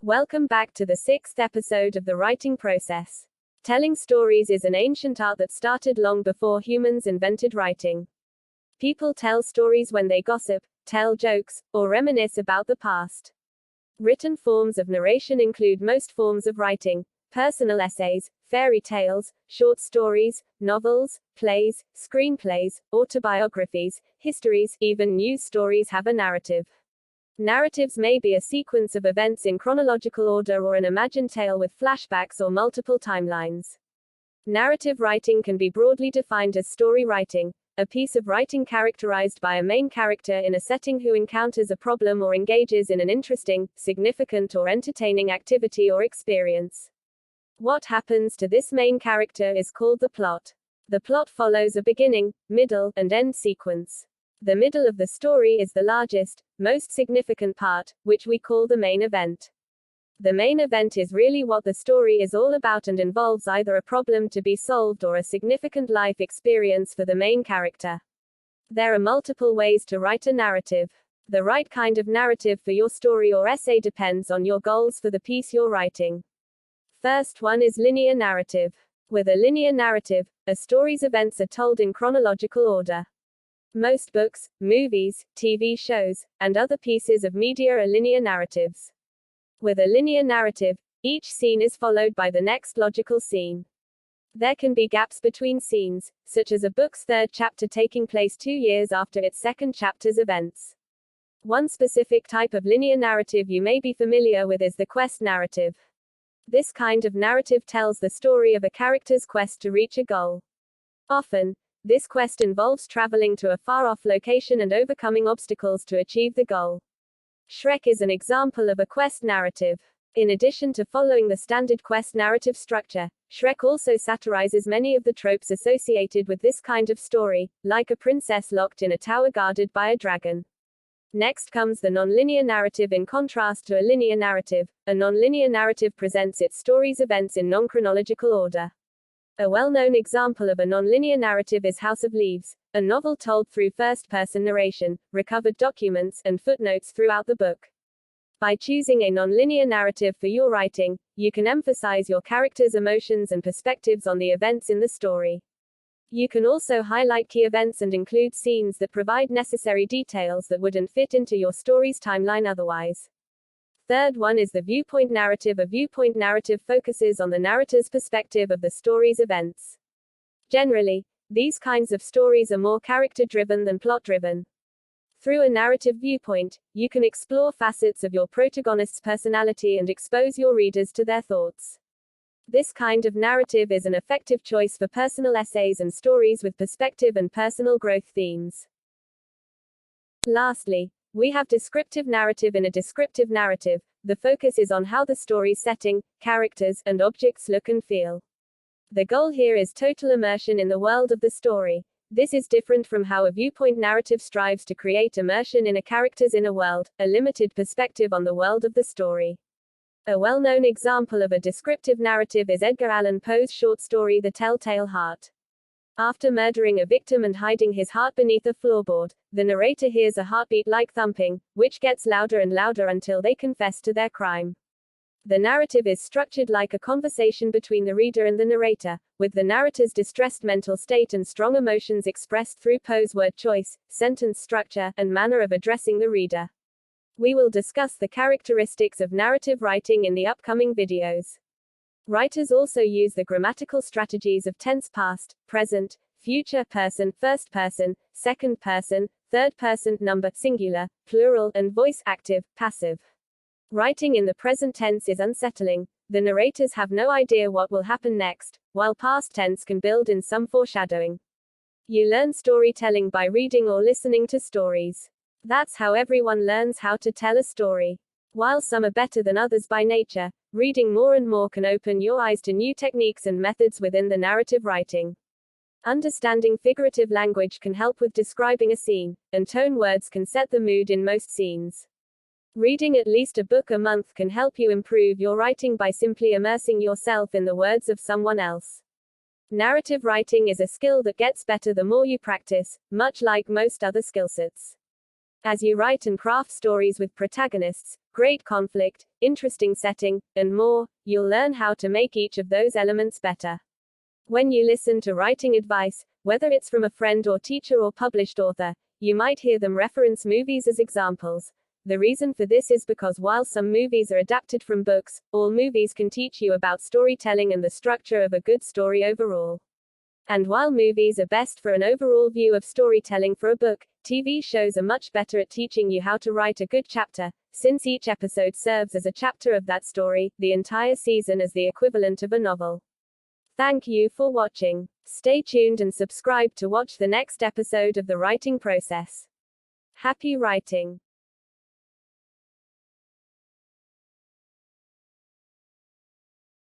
Welcome back to the 6th episode of the writing process. Telling stories is an ancient art that started long before humans invented writing. People tell stories when they gossip, tell jokes, or reminisce about the past. Written forms of narration include most forms of writing: personal essays, fairy tales, short stories, novels, plays, screenplays, autobiographies, histories, even news stories have a narrative. Narratives may be a sequence of events in chronological order or an imagined tale with flashbacks or multiple timelines. Narrative writing can be broadly defined as story writing, a piece of writing characterized by a main character in a setting who encounters a problem or engages in an interesting, significant, or entertaining activity or experience. What happens to this main character is called the plot. The plot follows a beginning, middle, and end sequence. The middle of the story is the largest, most significant part, which we call the main event. The main event is really what the story is all about and involves either a problem to be solved or a significant life experience for the main character. There are multiple ways to write a narrative. The right kind of narrative for your story or essay depends on your goals for the piece you're writing. First one is linear narrative. With a linear narrative, a story's events are told in chronological order. Most books, movies, TV shows, and other pieces of media are linear narratives. With a linear narrative, each scene is followed by the next logical scene. There can be gaps between scenes, such as a book's third chapter taking place 2 years after its second chapter's events. One specific type of linear narrative you may be familiar with is the quest narrative. This kind of narrative tells the story of a character's quest to reach a goal. Often, this quest involves traveling to a far-off location and overcoming obstacles to achieve the goal. Shrek is an example of a quest narrative. In addition to following the standard quest narrative structure, Shrek also satirizes many of the tropes associated with this kind of story, like a princess locked in a tower guarded by a dragon. Next comes the non-linear narrative. In contrast to a linear narrative, a non-linear narrative presents its story's events in non-chronological order. A well-known example of a non-linear narrative is House of Leaves, a novel told through first-person narration, recovered documents, and footnotes throughout the book. By choosing a non-linear narrative for your writing, you can emphasize your characters' emotions and perspectives on the events in the story. You can also highlight key events and include scenes that provide necessary details that wouldn't fit into your story's timeline otherwise. Third one is the viewpoint narrative. A viewpoint narrative focuses on the narrator's perspective of the story's events. Generally, these kinds of stories are more character-driven than plot-driven. Through a narrative viewpoint, you can explore facets of your protagonist's personality and expose your readers to their thoughts. This kind of narrative is an effective choice for personal essays and stories with perspective and personal growth themes. Lastly, we have descriptive narrative. In a descriptive narrative, the focus is on how the story's setting, characters, and objects look and feel. The goal here is total immersion in the world of the story. This is different from how a viewpoint narrative strives to create immersion in a character's inner world, a limited perspective on the world of the story. A well-known example of a descriptive narrative is Edgar Allan Poe's short story The Telltale Heart. After murdering a victim and hiding his heart beneath a floorboard, the narrator hears a heartbeat like thumping, which gets louder and louder until they confess to their crime. The narrative is structured like a conversation between the reader and the narrator, with the narrator's distressed mental state and strong emotions expressed through Poe's word choice, sentence structure, and manner of addressing the reader. We will discuss the characteristics of narrative writing in the upcoming videos. Writers also use the grammatical strategies of tense past, present, future person, first person, second person, third person, number, singular, plural, and voice active, passive. Writing in the present tense is unsettling. The narrators have no idea what will happen next, while past tense can build in some foreshadowing. You learn storytelling by reading or listening to stories. That's how everyone learns how to tell a story. While some are better than others by nature, reading more and more can open your eyes to new techniques and methods within the narrative writing. Understanding figurative language can help with describing a scene, and tone words can set the mood in most scenes. Reading at least a book a month can help you improve your writing by simply immersing yourself in the words of someone else. Narrative writing is a skill that gets better the more you practice, much like most other skill sets. As you write and craft stories with protagonists, great conflict, interesting setting, and more, you'll learn how to make each of those elements better. When you listen to writing advice, whether it's from a friend or teacher or published author, you might hear them reference movies as examples. The reason for this is because while some movies are adapted from books, all movies can teach you about storytelling and the structure of a good story overall. And while movies are best for an overall view of storytelling for a book, TV shows are much better at teaching you how to write a good chapter, since each episode serves as a chapter of that story, the entire season as the equivalent of a novel. Thank you for watching. Stay tuned and subscribe to watch the next episode of The Writing Process. Happy writing!